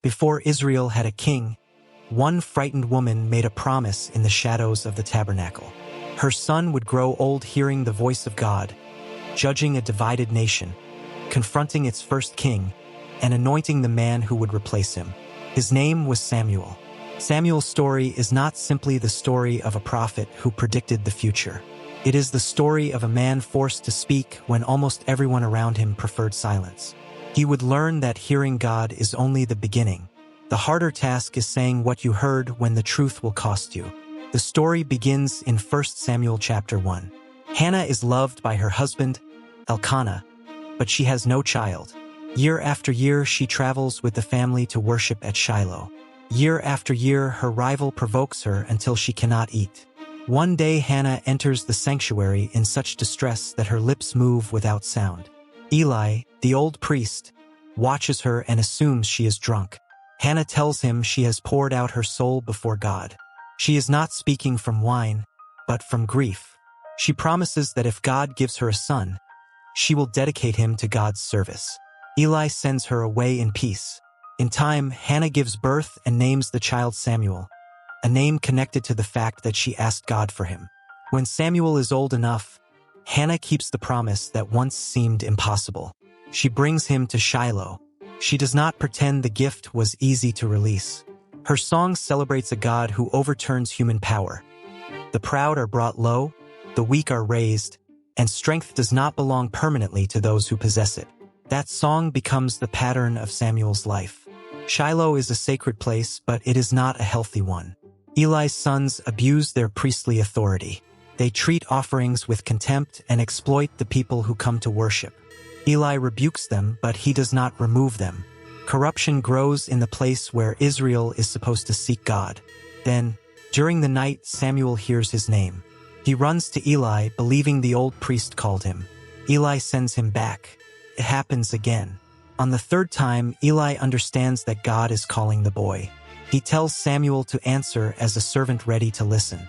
Before Israel had a king, one frightened woman made a promise in the shadows of the tabernacle. Her son would grow old hearing the voice of God, judging a divided nation, confronting its first king, and anointing the man who would replace him. His name was Samuel. Samuel's story is not simply the story of a prophet who predicted the future. It is the story of a man forced to speak when almost everyone around him preferred silence. He would learn that hearing God is only the beginning. The harder task is saying what you heard when the truth will cost you. The story begins in 1 Samuel chapter 1. Hannah is loved by her husband, Elkanah, but she has no child. Year after year, she travels with the family to worship at Shiloh. Year after year, her rival provokes her until she cannot eat. One day, Hannah enters the sanctuary in such distress that her lips move without sound. Eli, the old priest, watches her and assumes she is drunk. Hannah tells him she has poured out her soul before God. She is not speaking from wine, but from grief. She promises that if God gives her a son, she will dedicate him to God's service. Eli sends her away in peace. In time, Hannah gives birth and names the child Samuel, a name connected to the fact that she asked God for him. When Samuel is old enough, Hannah keeps the promise that once seemed impossible. She brings him to Shiloh. She does not pretend the gift was easy to release. Her song celebrates a God who overturns human power. The proud are brought low, the weak are raised, and strength does not belong permanently to those who possess it. That song becomes the pattern of Samuel's life. Shiloh is a sacred place, but it is not a healthy one. Eli's sons abuse their priestly authority. They treat offerings with contempt and exploit the people who come to worship. Eli rebukes them, but he does not remove them. Corruption grows in the place where Israel is supposed to seek God. Then, during the night, Samuel hears his name. He runs to Eli, believing the old priest called him. Eli sends him back. It happens again. On the third time, Eli understands that God is calling the boy. He tells Samuel to answer as a servant ready to listen.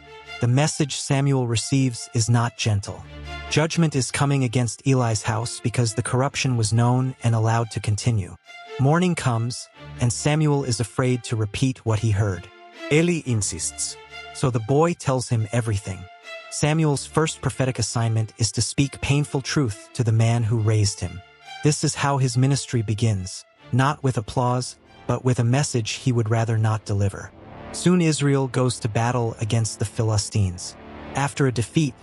The message Samuel receives is not gentle. Judgment is coming against Eli's house because the corruption was known and allowed to continue. Morning comes, and Samuel is afraid to repeat what he heard. Eli insists, so the boy tells him everything. Samuel's first prophetic assignment is to speak painful truth to the man who raised him. This is how his ministry begins, not with applause, but with a message he would rather not deliver. Soon Israel goes to battle against the Philistines. After a defeat,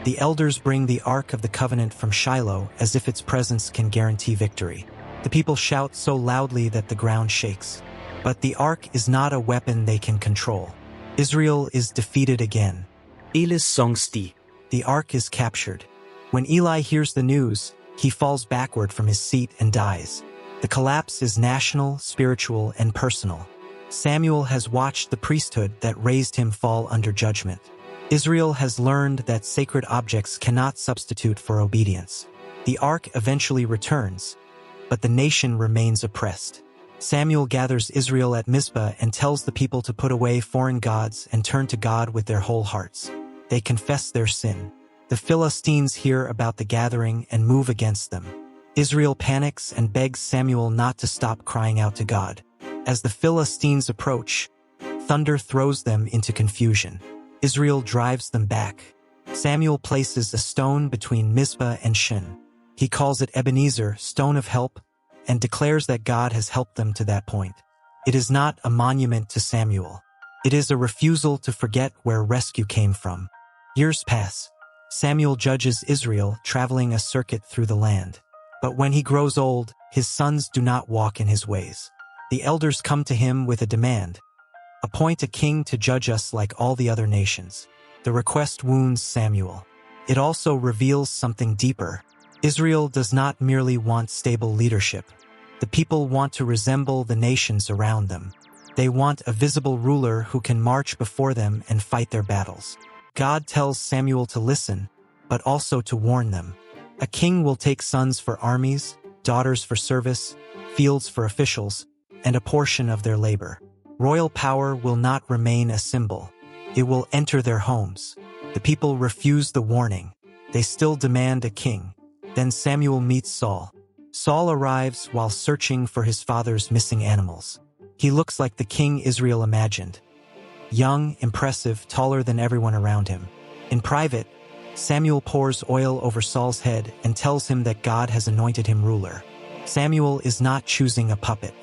the elders bring the Ark of the Covenant from Shiloh as if its presence can guarantee victory. The people shout so loudly that the ground shakes. But the Ark is not a weapon they can control. Israel is defeated again. Eli's songsti. The Ark is captured. When Eli hears the news, he falls backward from his seat and dies. The collapse is national, spiritual, and personal. Samuel has watched the priesthood that raised him fall under judgment. Israel has learned that sacred objects cannot substitute for obedience. The Ark eventually returns, but the nation remains oppressed. Samuel gathers Israel at Mizpah and tells the people to put away foreign gods and turn to God with their whole hearts. They confess their sin. The Philistines hear about the gathering and move against them. Israel panics and begs Samuel not to stop crying out to God. As the Philistines approach, thunder throws them into confusion. Israel drives them back. Samuel places a stone between Mizpah and Shin. He calls it Ebenezer, stone of help, and declares that God has helped them to that point. It is not a monument to Samuel. It is a refusal to forget where rescue came from. Years pass. Samuel judges Israel, traveling a circuit through the land. But when he grows old, his sons do not walk in his ways. The elders come to him with a demand. Appoint a king to judge us like all the other nations. The request wounds Samuel. It also reveals something deeper. Israel does not merely want stable leadership. The people want to resemble the nations around them. They want a visible ruler who can march before them and fight their battles. God tells Samuel to listen, but also to warn them. A king will take sons for armies, daughters for service, fields for officials, and a portion of their labor. Royal power will not remain a symbol. It will enter their homes. The people refuse the warning. They still demand a king. Then Samuel meets Saul. Saul arrives while searching for his father's missing animals. He looks like the king Israel imagined. Young, impressive, taller than everyone around him. In private, Samuel pours oil over Saul's head and tells him that God has anointed him ruler. Samuel is not choosing a puppet.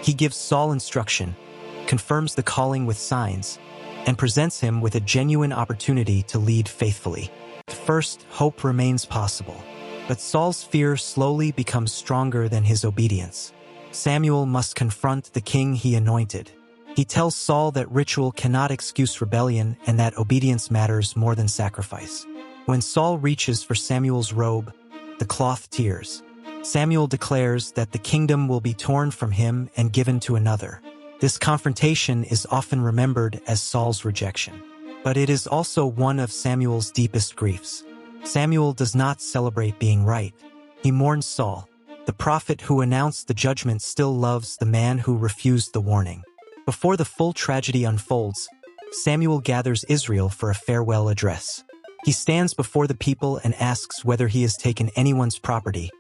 He gives Saul instruction, confirms the calling with signs, and presents him with a genuine opportunity to lead faithfully. At first, hope remains possible, but Saul's fear slowly becomes stronger than his obedience. Samuel must confront the king he anointed. He tells Saul that ritual cannot excuse rebellion and that obedience matters more than sacrifice. When Saul reaches for Samuel's robe, the cloth tears. Samuel declares that the kingdom will be torn from him and given to another. This confrontation is often remembered as Saul's rejection. But it is also one of Samuel's deepest griefs. Samuel does not celebrate being right. He mourns Saul. The prophet who announced the judgment still loves the man who refused the warning. Before the full tragedy unfolds, Samuel gathers Israel for a farewell address. He stands before the people and asks whether he has taken anyone's property,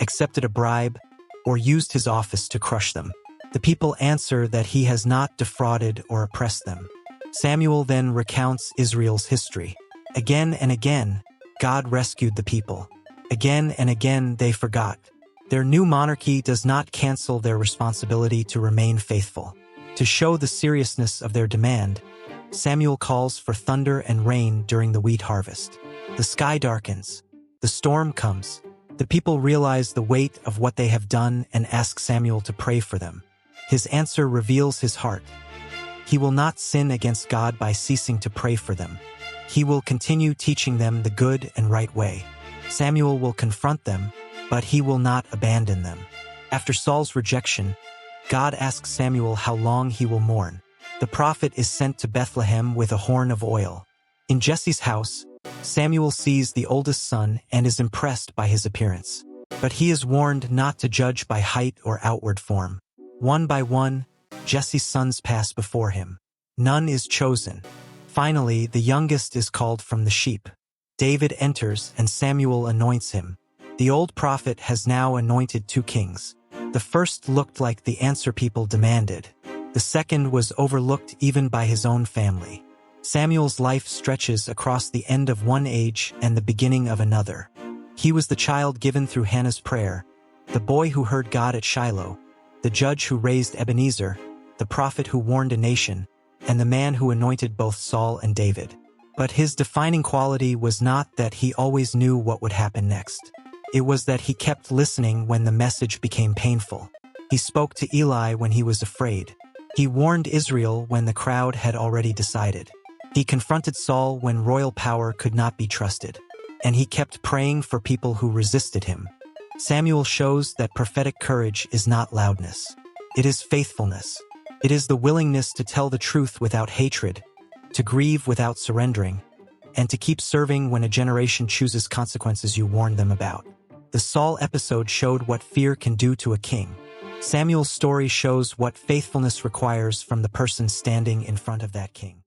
accepted a bribe, or used his office to crush them. The people answer that he has not defrauded or oppressed them. Samuel then recounts Israel's history. Again and again, God rescued the people. Again and again, they forgot. Their new monarchy does not cancel their responsibility to remain faithful. To show the seriousness of their demand, Samuel calls for thunder and rain during the wheat harvest. The sky darkens. The storm comes. The people realize the weight of what they have done and ask Samuel to pray for them. His answer reveals his heart. He will not sin against God by ceasing to pray for them. He will continue teaching them the good and right way. Samuel will confront them, but he will not abandon them. After Saul's rejection, God asks Samuel how long he will mourn. The prophet is sent to Bethlehem with a horn of oil. In Jesse's house, Samuel sees the oldest son and is impressed by his appearance. But he is warned not to judge by height or outward form. One by one, Jesse's sons pass before him. None is chosen. Finally, the youngest is called from the sheep. David enters and Samuel anoints him. The old prophet has now anointed 2 kings. The first looked like the answer people demanded. The second was overlooked even by his own family. Samuel's life stretches across the end of one age and the beginning of another. He was the child given through Hannah's prayer, the boy who heard God at Shiloh, the judge who raised Ebenezer, the prophet who warned a nation, and the man who anointed both Saul and David. But his defining quality was not that he always knew what would happen next. It was that he kept listening when the message became painful. He spoke to Eli when he was afraid. He warned Israel when the crowd had already decided. He confronted Saul when royal power could not be trusted. And he kept praying for people who resisted him. Samuel shows that prophetic courage is not loudness. It is faithfulness. It is the willingness to tell the truth without hatred, to grieve without surrendering, and to keep serving when a generation chooses consequences you warned them about. The Saul episode showed what fear can do to a king. Samuel's story shows what faithfulness requires from the person standing in front of that king.